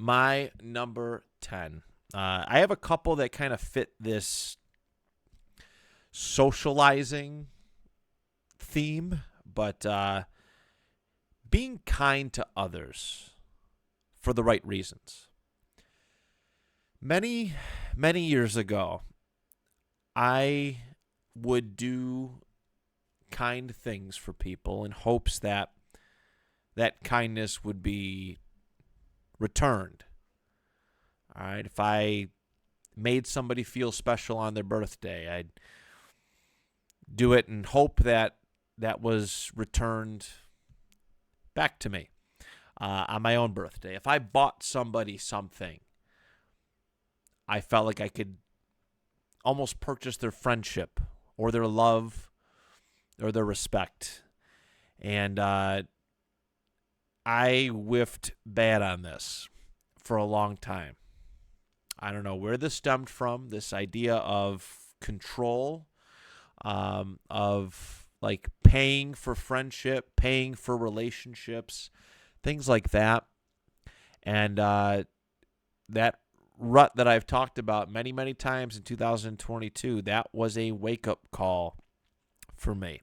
My number 10. I have a couple that kind of fit this socializing theme, but being kind to others for the right reasons. Many, many years ago, I would do kind things for people in hopes that that kindness would be returned. All right. If I made somebody feel special on their birthday, I'd do it and hope that that was returned back to me on my own birthday. If I bought somebody something, I felt like I could almost purchase their friendship or their love or their respect. And I whiffed bad on this for a long time. I don't know where this stemmed from, this idea of control, of like paying for friendship, paying for relationships, things like that. And that rut that I've talked about many, many times in 2022, that was a wake-up call for me.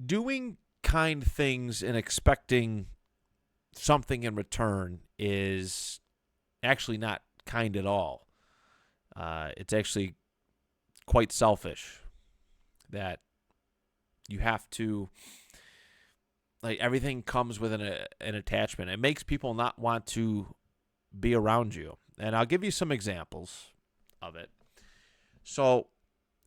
Doing kind things and expecting something in return is actually not kind at all. It's actually quite selfish that you have to, like, everything comes with an attachment. It makes people not want to be around you. And I'll give you some examples of it. So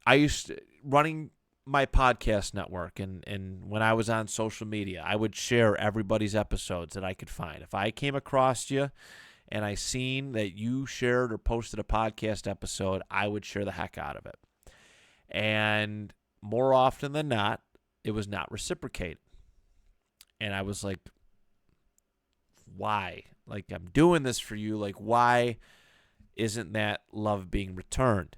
I used to, running my podcast network, and when I was on social media, I would share everybody's episodes that I could find. If I came across you and I seen that you shared or posted a podcast episode, I would share the heck out of it. And more often than not, it was not reciprocated. And I was like, why? Like, I'm doing this for you. Like, why isn't that love being returned?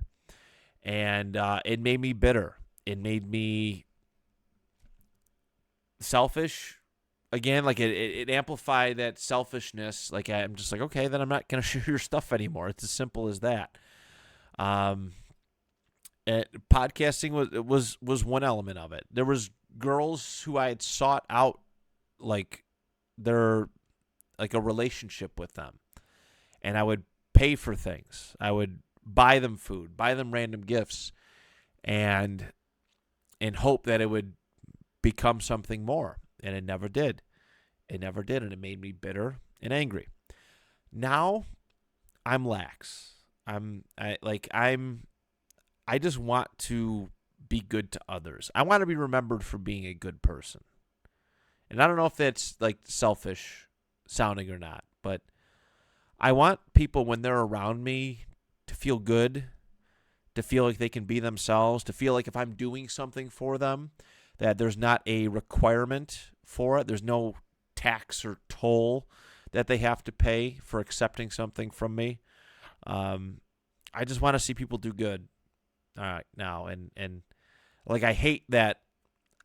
And it made me bitter. It made me selfish. Again, like it amplified that selfishness. Like, I'm just like, okay, then I'm not going to share your stuff anymore. It's as simple as that. Podcasting was one element of it. There was girls who I had sought out, like a relationship with them, and I would pay for things. I would buy them food, buy them random gifts, and hope that it would become something more. And it never did. It never did, and it made me bitter and angry. Now, I'm lax. I just want to be good to others. I want to be remembered for being a good person. And I don't know if that's like selfish sounding or not, but I want people, when they're around me, to feel good, to feel like they can be themselves, to feel like if I'm doing something for them, that there's not a requirement for it. There's no tax or toll that they have to pay for accepting something from me. I just want to see people do good now. And like, I hate that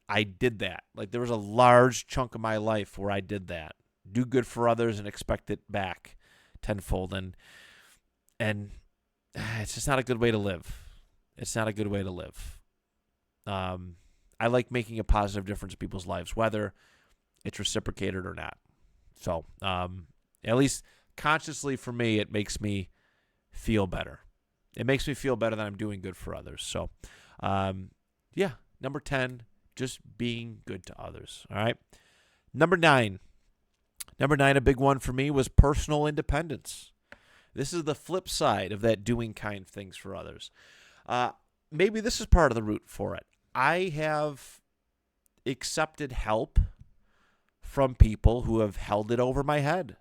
I did that. Like, there was a large chunk of my life where I did that. Do good for others and expect it back tenfold. And it's just not a good way to live. It's not a good way to live. I like making a positive difference in people's lives, whether it's reciprocated or not. So, at least consciously for me, it makes me feel better. It makes me feel better that I'm doing good for others. So, yeah, number 10, just being good to others. All right. Number 9, a big one for me was personal independence. This is the flip side of that doing kind things for others. Maybe this is part of the root for it. I have accepted help from people who have held it over my head.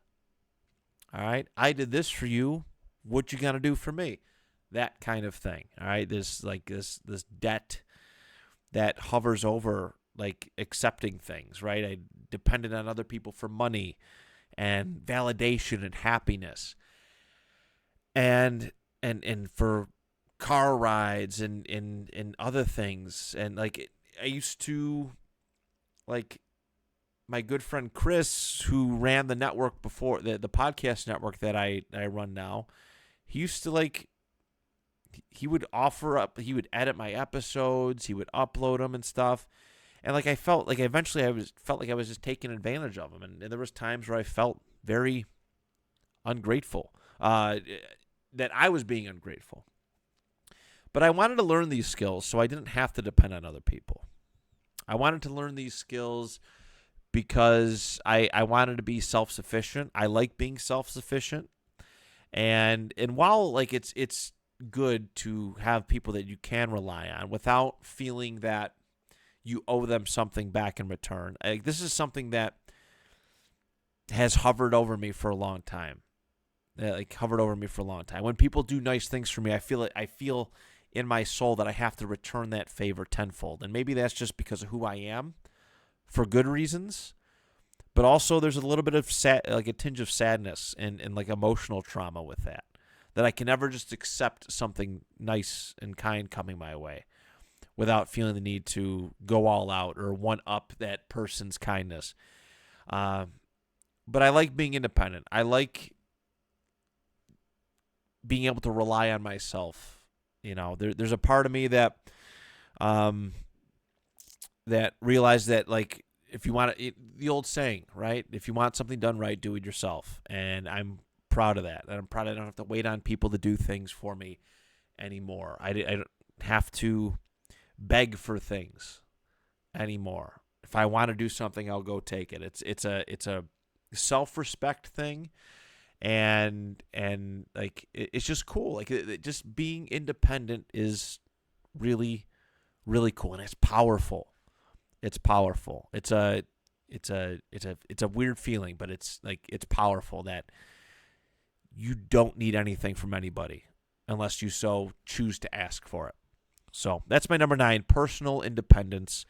All right. I did this for you. What you gonna do for me? That kind of thing. All right. This debt that hovers over, like, accepting things, right? I depended on other people for money and validation and happiness. And for car rides and other things. And like, I used to, like, my good friend Chris, who ran the network before, the podcast network that I run now, he used to he would he would edit my episodes, he would upload them and stuff. And I felt like eventually felt like I was just taking advantage of him. And there was times where I felt very ungrateful, that I was being ungrateful. But I wanted to learn these skills so I didn't have to depend on other people. I wanted to learn these skills because I wanted to be self-sufficient. I like being self-sufficient. And while it's good to have people that you can rely on without feeling that you owe them something back in return. This is something that has hovered over me for a long time. When people do nice things for me, I feel in my soul that I have to return that favor tenfold. And maybe that's just because of who I am, for good reasons. But also there's a little bit of a tinge of sadness and emotional trauma with that I can never just accept something nice and kind coming my way without feeling the need to go all out or one up that person's kindness. But I like being independent. I like being able to rely on myself. There's a part of me that realized that if you want the old saying, right? If you want something done right, do it yourself. And I'm proud of that. And I'm proud I don't have to wait on people to do things for me anymore. I don't have to beg for things anymore. If I want to do something, I'll go take it. It's a self-respect thing. And it's just cool. Just being independent is really, really cool, and it's powerful. It's powerful. It's a weird feeling, but it's powerful that you don't need anything from anybody unless you so choose to ask for it. So that's my number 9, personal independence.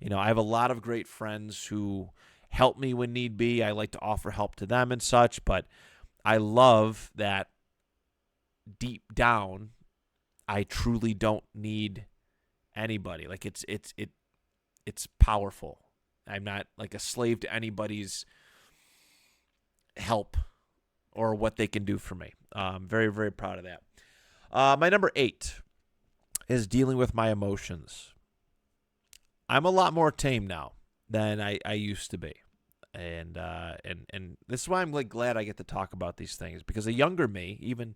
I have a lot of great friends who help me when need be. I like to offer help to them and such, but I love that deep down, I truly don't need anybody. It's powerful. I'm not a slave to anybody's help or what they can do for me. I'm very, very proud of that. My number 8 is dealing with my emotions. I'm a lot more tame now than I used to be. And this is why I'm glad I get to talk about these things, because a younger me, even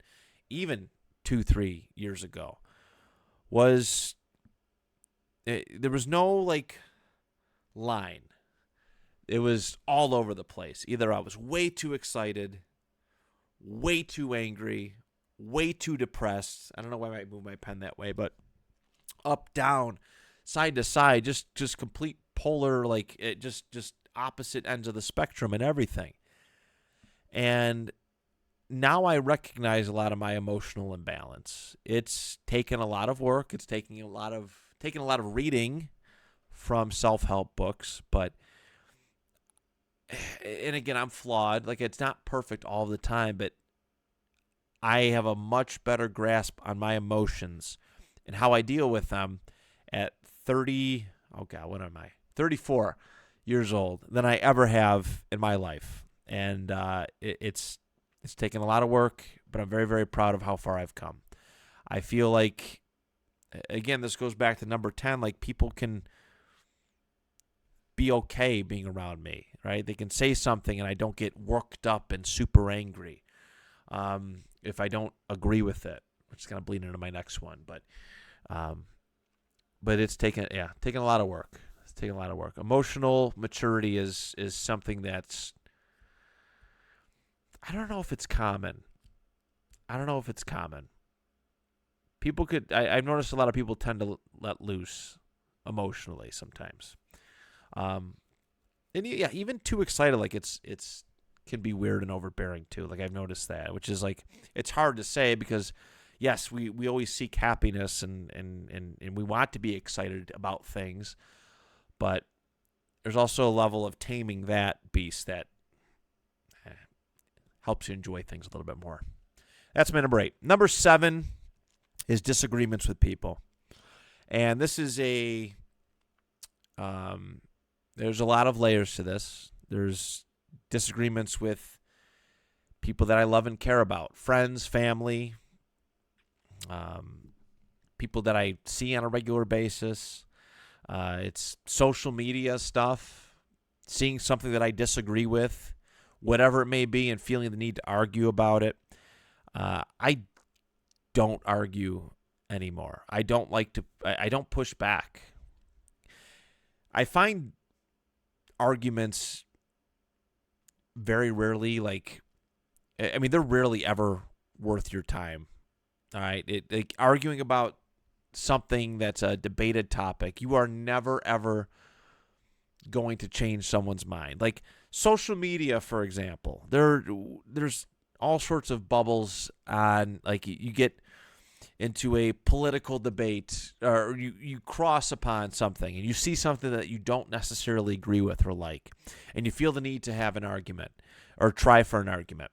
2-3 years ago, there was no line. It was all over the place. Either I was way too excited, way too angry, way too depressed. I don't know why I might move my pen that way, but up, down, side to side, just complete polar, just opposite ends of the spectrum and everything. And now I recognize a lot of my emotional imbalance. It's taken a lot of work. It's taken a lot of reading from self-help books, but and again, I'm flawed. It's not perfect all the time, but I have a much better grasp on my emotions and how I deal with them at 34 years old than I ever have in my life. And it's taken a lot of work, but I'm very, very proud of how far I've come. I feel again, this goes back to number 10, people can be okay being around me, right? They can say something and I don't get worked up and super angry if I don't agree with it, which is going to bleed into my next one. But it's taken a lot of work. It's taken a lot of work. Emotional maturity is something that's, I don't know if it's common. People I've noticed a lot of people tend to let loose emotionally sometimes. And even too excited, it's can be weird and overbearing too. I've noticed that, which is it's hard to say because yes, we always seek happiness and we want to be excited about things, but there's also a level of taming that beast that helps you enjoy things a little bit more. That's my number 8. Number 7 is disagreements with people. And this is there's a lot of layers to this. There's disagreements with people that I love and care about, friends, family, people that I see on a regular basis. It's social media stuff, seeing something that I disagree with, whatever it may be, and feeling the need to argue about it. I don't argue anymore. I don't like to. I don't push back. I find arguments very rarely they're rarely ever worth your time. All right, arguing about something that's a debated topic, you are never ever going to change someone's mind. Like social media, for example, there's all sorts of bubbles on. Like you get into a political debate, or you cross upon something and you see something that you don't necessarily agree with or like, and you feel the need to have an argument or try for an argument.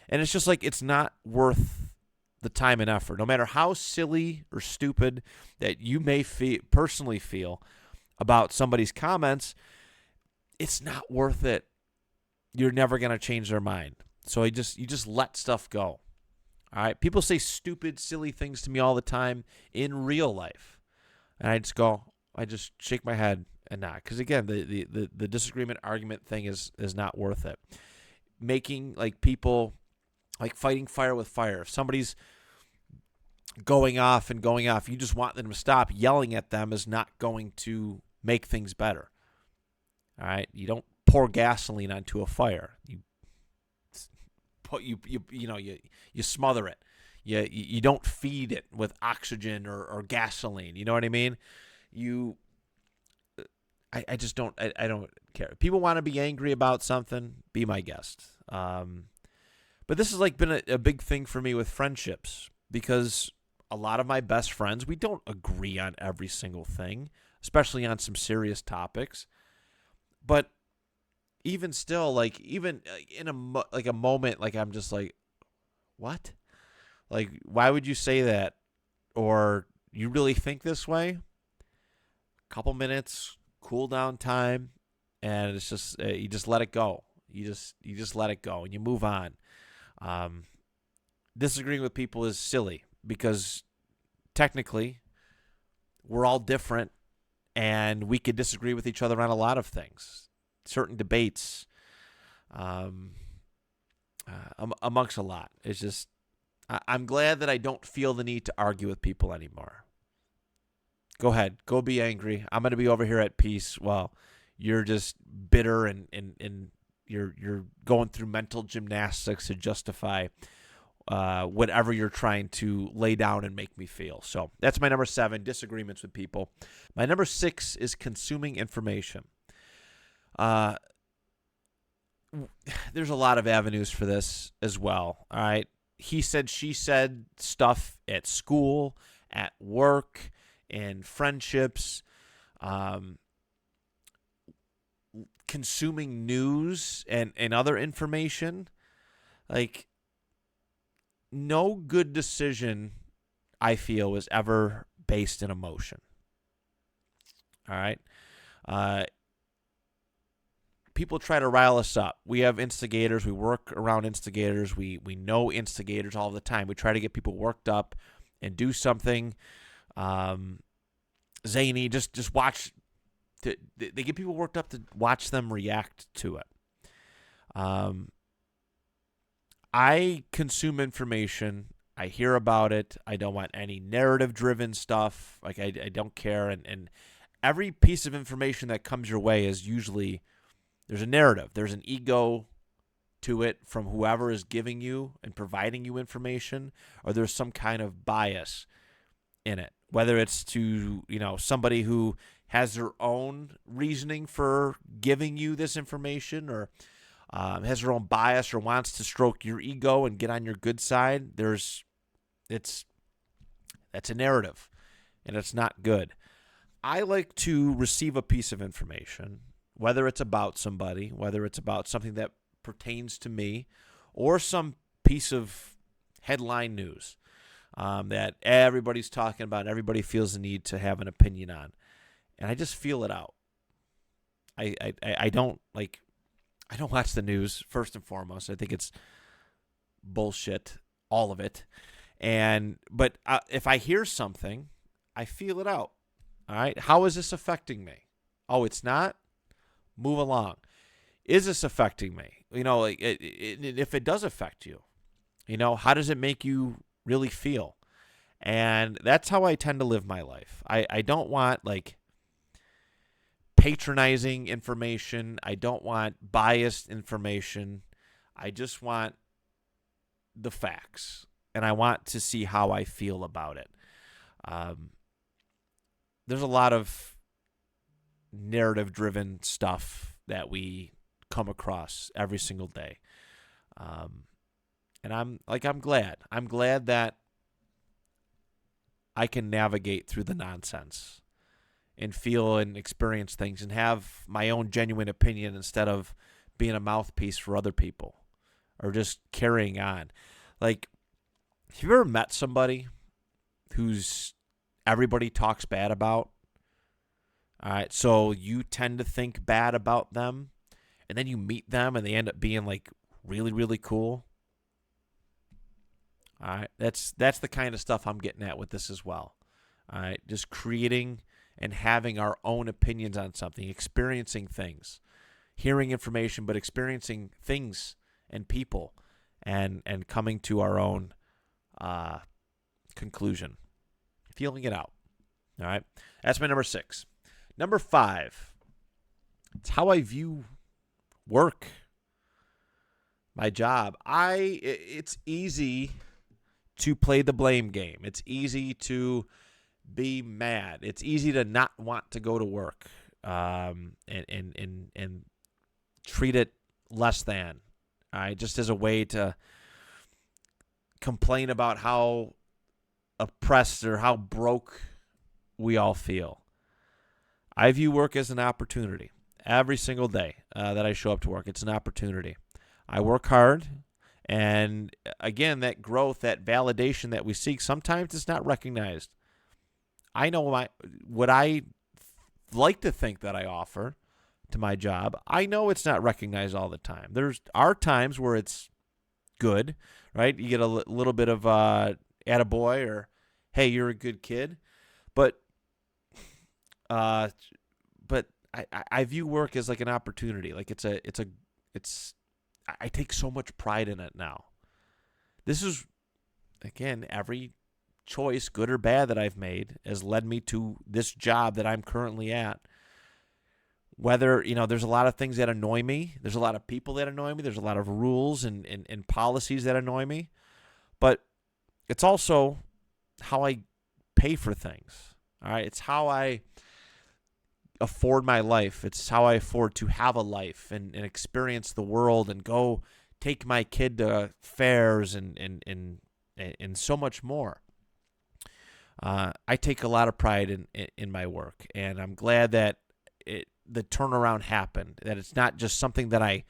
And it's just like, it's not worth the time and effort, no matter how silly or stupid that you may personally feel about somebody's comments. It's not worth it. You're never going to change their mind. So you just let stuff go. All right. People say stupid, silly things to me all the time in real life. And I just shake my head and not. Because again, the disagreement argument thing is not worth it. Making people fighting fire with fire. If somebody's going off, you just want them to stop. Yelling at them is not going to make things better. All right. You don't pour gasoline onto a fire. You smother it. You don't feed it with oxygen or gasoline. You know what I mean? I just don't. I don't care. People want to be angry about something. Be my guest. But this has been a big thing for me with friendships, because a lot of my best friends, we don't agree on every single thing, especially on some serious topics. But even still, even in a moment, I'm just like, what? Why would you say that? Or you really think this way? Couple minutes, cool down time, and it's just you just let it go. You just let it go and you move on. Disagreeing with people is silly, because technically we're all different and we could disagree with each other on a lot of things, certain debates, amongst a lot. It's just, I'm glad that I don't feel the need to argue with people anymore. Go ahead, go be angry. I'm going to be over here at peace. Well, you're just bitter and you're going through mental gymnastics to justify whatever you're trying to lay down and make me feel. So that's my number 7, disagreements with people. My number 6 is consuming information. There's a lot of avenues for this as well. All right. He said, she said stuff at school, at work, and friendships. Consuming news and other information. No good decision, I feel, is ever based in emotion. All right. People try to rile us up. We have instigators. We work around instigators. We know instigators all the time. We try to get people worked up and do something zany. Just watch. They get people worked up to watch them react to it. I consume information. I hear about it. I don't want any narrative-driven stuff. I don't care. And every piece of information that comes your way is usually, there's a narrative. There's an ego to it from whoever is giving you and providing you information, or there's some kind of bias in it. Whether it's to, somebody who has their own reasoning for giving you this information, or has their own bias, or wants to stroke your ego and get on your good side. That's a narrative, and it's not good. I like to receive a piece of information, whether it's about somebody, whether it's about something that pertains to me, or some piece of headline news that everybody's talking about, and everybody feels the need to have an opinion on. And I just feel it out. I don't I don't watch the news, first and foremost. I think it's bullshit, all of it. But if I hear something, I feel it out. All right. How is this affecting me? Oh, it's not? Move along. Is this affecting me? If it does affect you, how does it make you really feel? And that's how I tend to live my life. I don't want patronizing information. I don't want biased information. I just want the facts, and I want to see how I feel about it. There's a lot of narrative-driven stuff that we come across every single day, and I'm glad. I'm glad that I can navigate through the nonsense and feel and experience things and have my own genuine opinion instead of being a mouthpiece for other people or just carrying on. Have you ever met somebody who's everybody talks bad about? All right, so you tend to think bad about them, and then you meet them and they end up being really, really cool. All right, that's the kind of stuff I'm getting at with this as well. All right, just creating and having our own opinions on something, experiencing things, hearing information, but experiencing things and people, and coming to our own conclusion, feeling it out. All right, that's my number 6. Number 5, it's how I view work, my job. It's easy to play the blame game. It's easy to be mad. It's easy to not want to go to work, and treat it less than, just as a way to complain about how oppressed or how broke we all feel. I view work as an opportunity. Every single day that I show up to work, it's an opportunity. I work hard, and again, that growth, that validation that we seek, sometimes it's not recognized. I know what I like to think that I offer to my job. I know it's not recognized all the time. There are times where it's good, right? You get a little bit of attaboy or, hey, you're a good kid. But I view work as an opportunity. I take so much pride in it now. This is, again, every choice, good or bad, that I've made has led me to this job that I'm currently at. Whether, there's a lot of things that annoy me. There's a lot of people that annoy me. There's a lot of rules and policies that annoy me. But it's also how I pay for things. All right. It's how I afford my life. It's how I afford to have a life and experience the world and go take my kid to fairs and so much more. I take a lot of pride in my work, and I'm glad that the turnaround happened, that it's not just something that I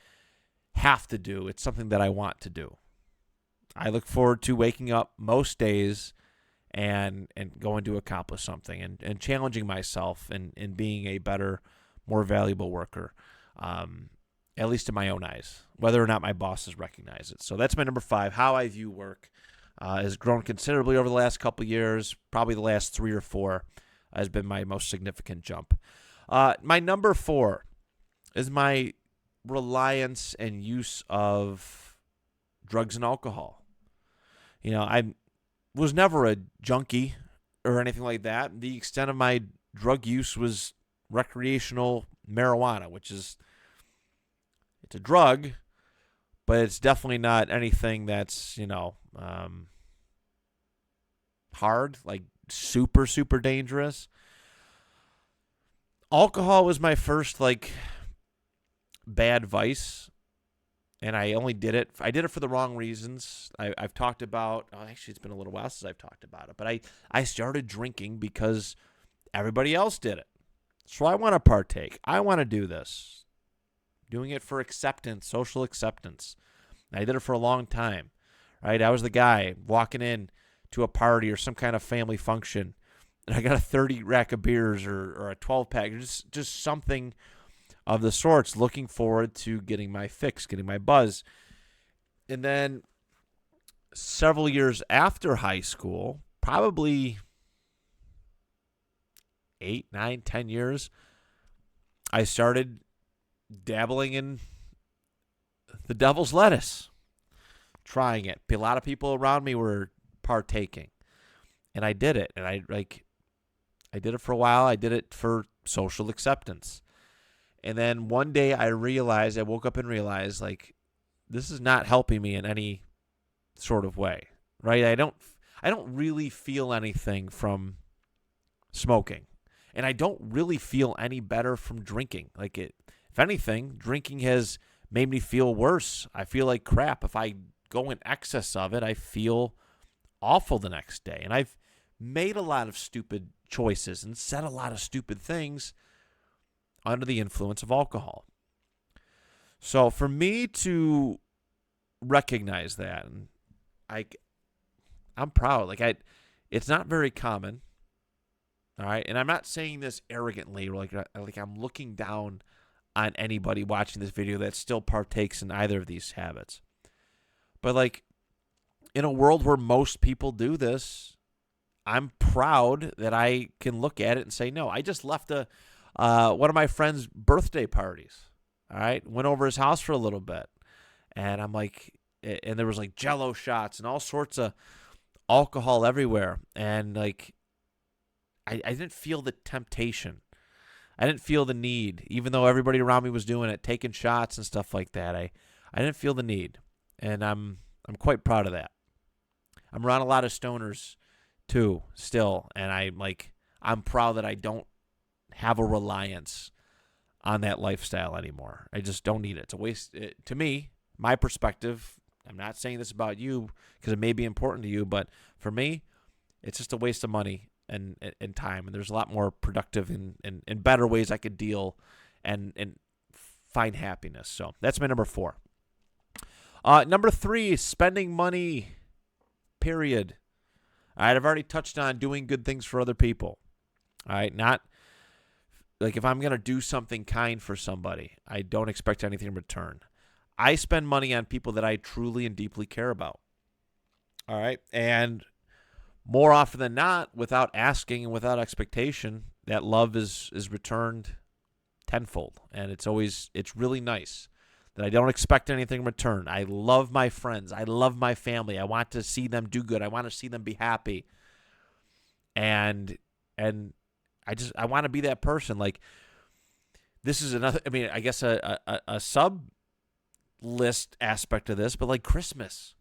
have to do. It's something that I want to do. I look forward to waking up most days and going to accomplish something and challenging myself and being a better, more valuable worker, at least in my own eyes, whether or not my bosses recognize it. So that's my number 5. How I view work has grown considerably over the last couple of years. Probably the last 3 or 4 has been my most significant jump. My number 4 is my reliance and use of drugs and alcohol. I was never a junkie or anything like that. The extent of my drug use was recreational marijuana, which it's a drug, but it's definitely not anything that's, hard, super, super dangerous. Alcohol was my first, bad vice, and I only did it. I did it for the wrong reasons. I've talked about, actually, it's been a little while since I've talked about it, but I started drinking because everybody else did it. So I want to partake. I want to do this. Doing it for acceptance, social acceptance. I did it for a long time, right? I was the guy walking in to a party or some kind of family function, and I got a 30 rack of beers or a 12 pack, just something of the sorts, looking forward to getting my fix, getting my buzz. And then several years after high school, probably 8, 9, 10 years, I started dabbling in the devil's lettuce, trying it. A lot of people around me were partaking, and I did it. And I did it for a while. I did it for social acceptance. And then one day I woke up and realized, like, this is not helping me in any sort of way, right? I don't really feel anything from smoking, and I don't really feel any better from drinking. Like, if anything, drinking has made me feel worse. I feel like crap. If I go in excess of it, I feel awful the next day. And I've made a lot of stupid choices and said a lot of stupid things under the influence of alcohol. So for me to recognize that, and I'm proud. It's not very common. All right, and I'm not saying this arrogantly, like I'm looking down on anybody watching this video that still partakes in either of these habits. But like, in a world where most people do this, I'm proud that I can look at it and say, no, I just left one of my friend's birthday parties. All right, went over his house for a little bit, and I'm like, and there was like Jello shots and all sorts of alcohol everywhere, and like, I didn't feel the temptation. I didn't feel the need, even though everybody around me was doing it, taking shots and stuff like that. I didn't feel the need, and I'm quite proud of that. I'm around a lot of stoners too, still, and I'm proud that I don't have a reliance on that lifestyle anymore. I just don't need it. It's a waste. To me, my perspective, I'm not saying this about you because it may be important to you, but for me, it's just a waste of money and time. And there's a lot more productive and better ways I could deal and find happiness. So that's my number 4. Number 3, spending money, period. All right, I've already touched on doing good things for other people. All right, not like if I'm going to do something kind for somebody, I don't expect anything in return. I spend money on people that I truly and deeply care about. All right, and more often than not, without asking and without expectation, that love is returned tenfold. And it's really nice that I don't expect anything in return. I love my friends. I love my family. I want to see them do good. I want to see them be happy. And I want to be that person. Like, this is another, I mean, I guess a sub list aspect of this, but like Christmas.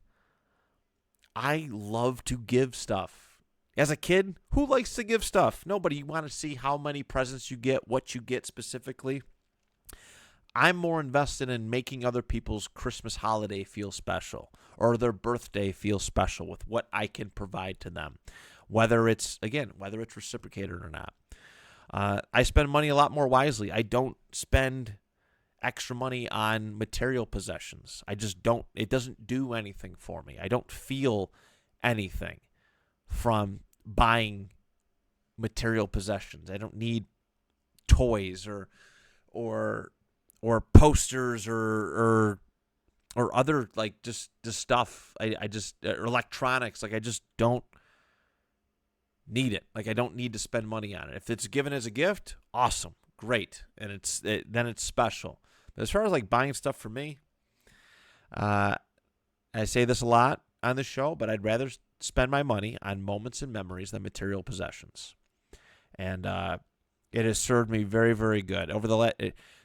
I love to give stuff. As a kid, who likes to give stuff? Nobody. You want to see how many presents you get, what you get specifically. I'm more invested in making other people's Christmas holiday feel special or their birthday feel special with what I can provide to them, whether it's reciprocated or not. I spend money a lot more wisely. I don't spend extra money on material possessions. I just don't. It doesn't do anything for me. I don't feel anything from buying material possessions. I don't need toys or posters or other like just stuff. I just or electronics. Like, I just don't need it. Like, I don't need to spend money on it. If it's given as a gift, awesome, great, and then it's special. But as far as like buying stuff for me, I say this a lot on the show, but I'd rather spend my money on moments and memories than material possessions. And it has served me very, very good.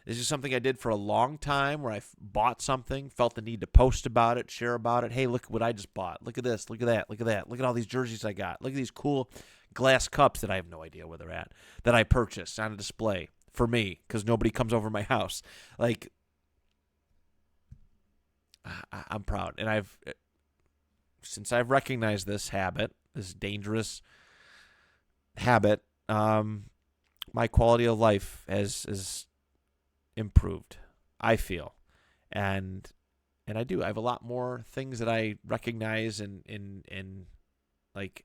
This is something I did for a long time where I bought something, felt the need to post about it, share about it. Hey, look what I just bought. Look at this. Look at that. Look at that. Look at all these jerseys I got. Look at these cool glass cups that I have no idea where they're at that I purchased on a display for me because nobody comes over my house. Like, I'm proud. And since I've recognized this habit, this dangerous habit, my quality of life has improved, I feel. And I do. I have a lot more things that I recognize and like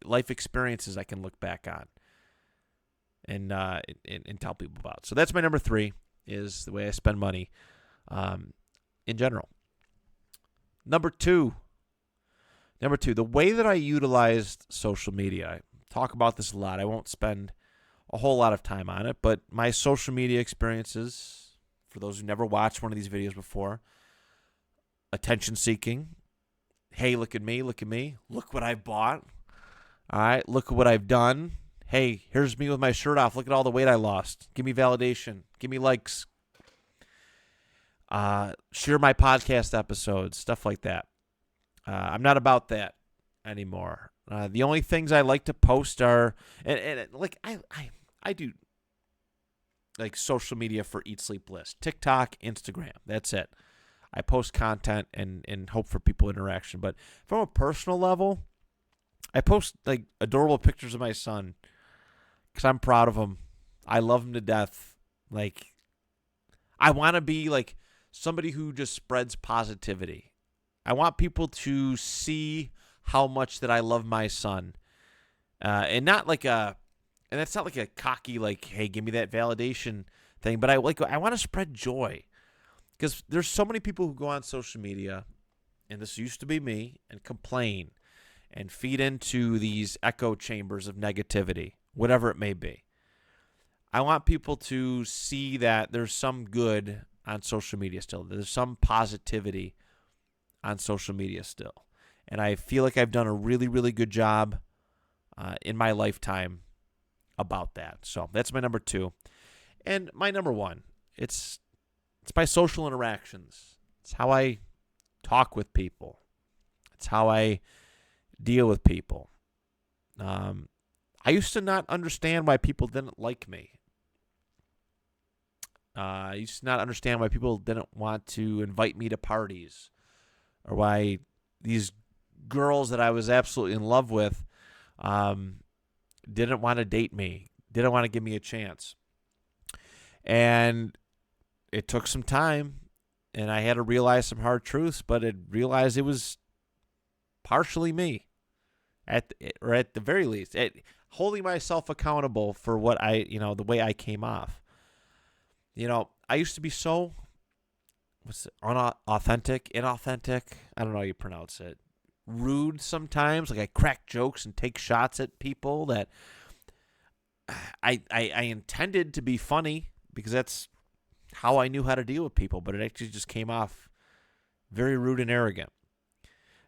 life experiences I can look back on. and tell people about. So that's my number 3, is the way I spend money in general. Number two, the way that I utilized social media. I talk about this a lot. I won't spend a whole lot of time on it, but my social media experiences, for those who never watched one of these videos before, attention seeking. Hey, look at me, look at me. Look what I've bought. All right, look at what I've done. Hey, here's me with my shirt off. Look at all the weight I lost. Give me validation. Give me likes. Share my podcast episodes, stuff like that. I'm not about that anymore. The only things I like to post are, and like I do like social media for Eat Sleep List, TikTok, Instagram. That's it. I post content and hope for people interaction. But from a personal level, I post like adorable pictures of my son because I'm proud of him. I love him to death. Like, I want to be like somebody who just spreads positivity. I want people to see how much that I love my son, and not like and that's not like a cocky like, hey, give me that validation thing. But I want to spread joy, because there's so many people who go on social media, and this used to be me, and complain and feed into these echo chambers of negativity, whatever it may be. I want people to see that there's some good on social media still. There's some positivity on social media still. And I feel like I've done a really, really good job in my lifetime about that. So that's my number 2. And my number 1, it's my social interactions. It's how I talk with people. It's how I deal with people. I used to not understand why people didn't like me. I used to not understand why people didn't want to invite me to parties, or why these girls that I was absolutely in love with didn't want to date me, didn't want to give me a chance. And it took some time, and I had to realize some hard truths, but I realized it was partially me, at the very least, holding myself accountable for what the way I came off. I used to be so inauthentic. I don't know how you pronounce it. Rude sometimes. Like, I crack jokes and take shots at people that I intended to be funny, because that's how I knew how to deal with people. But it actually just came off very rude and arrogant.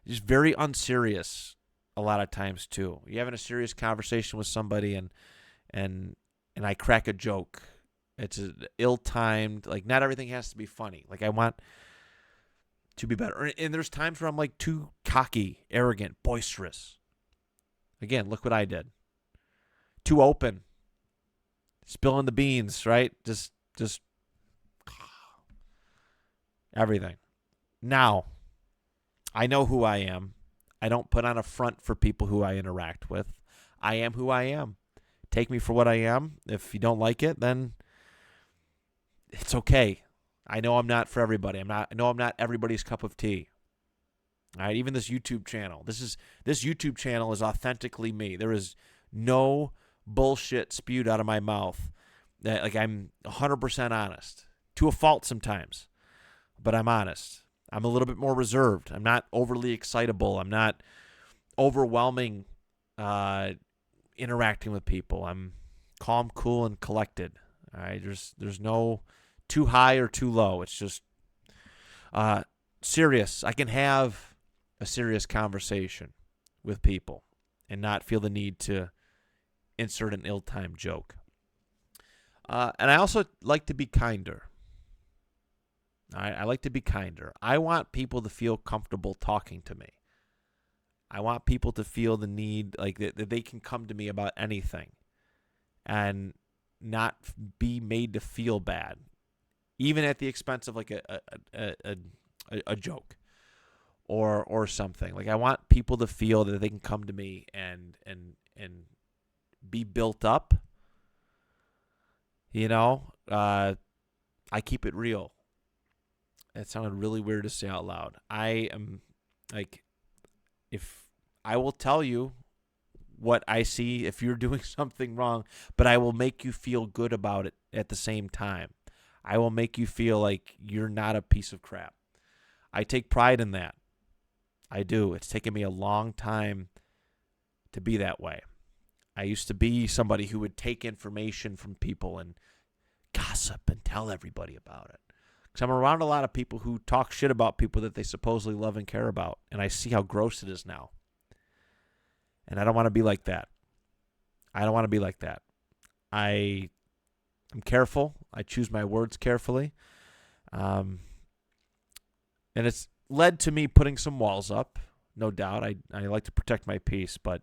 Just very unserious a lot of times too. You're having a serious conversation with somebody, and I crack a joke. It's ill-timed. Like, not everything has to be funny. Like, I want to be better. And there's times where I'm like too cocky, arrogant, boisterous. Again, look what I did. Too open. Spilling the beans, right? Just everything. Now, I know who I am. I don't put on a front for people who I interact with. I am who I am. Take me for what I am. If you don't like it, then it's okay. I know I'm not for everybody. I know I'm not everybody's cup of tea. All right, even this YouTube channel. This YouTube channel is authentically me. There is no bullshit spewed out of my mouth. Like, I'm 100% honest, to a fault sometimes, but I'm honest. I'm a little bit more reserved. I'm not overly excitable. I'm not overwhelming interacting with people. I'm calm, cool, and collected. All right, there's no too high or too low. It's just serious. I can have a serious conversation with people and not feel the need to insert an ill-timed joke. And I also like to be kinder. All right, I like to be kinder. I want people to feel comfortable talking to me. I want people to feel the need, like that they can come to me about anything and not be made to feel bad, even at the expense of like a joke or something. Like, I want people to feel that they can come to me and be built up. I keep it real. That sounded really weird to say out loud. I am like, if I will tell you what I see if you're doing something wrong, but I will make you feel good about it at the same time. I will make you feel like you're not a piece of crap. I take pride in that. I do. It's taken me a long time to be that way. I used to be somebody who would take information from people and gossip and tell everybody about it. Because I'm around a lot of people who talk shit about people that they supposedly love and care about, and I see how gross it is now. And I don't want to be like that. I don't want to be like that. I'm careful. I choose my words carefully. And it's led to me putting some walls up, no doubt. I like to protect my peace, but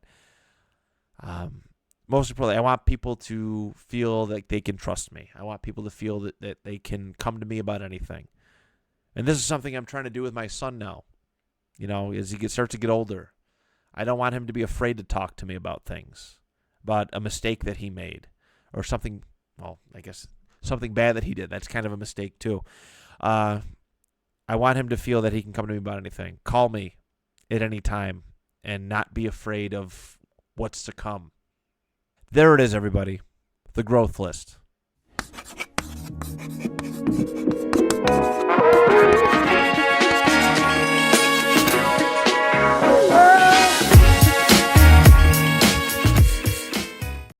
most importantly, I want people to feel like they can trust me. I want people to feel that they can come to me about anything. And this is something I'm trying to do with my son now. As he starts to get older, I don't want him to be afraid to talk to me about things, about a mistake that he made or something, well, I guess something bad that he did. That's kind of a mistake too. I want him to feel that he can come to me about anything. Call me at any time and not be afraid of what's to come. There it is, everybody. The growth list.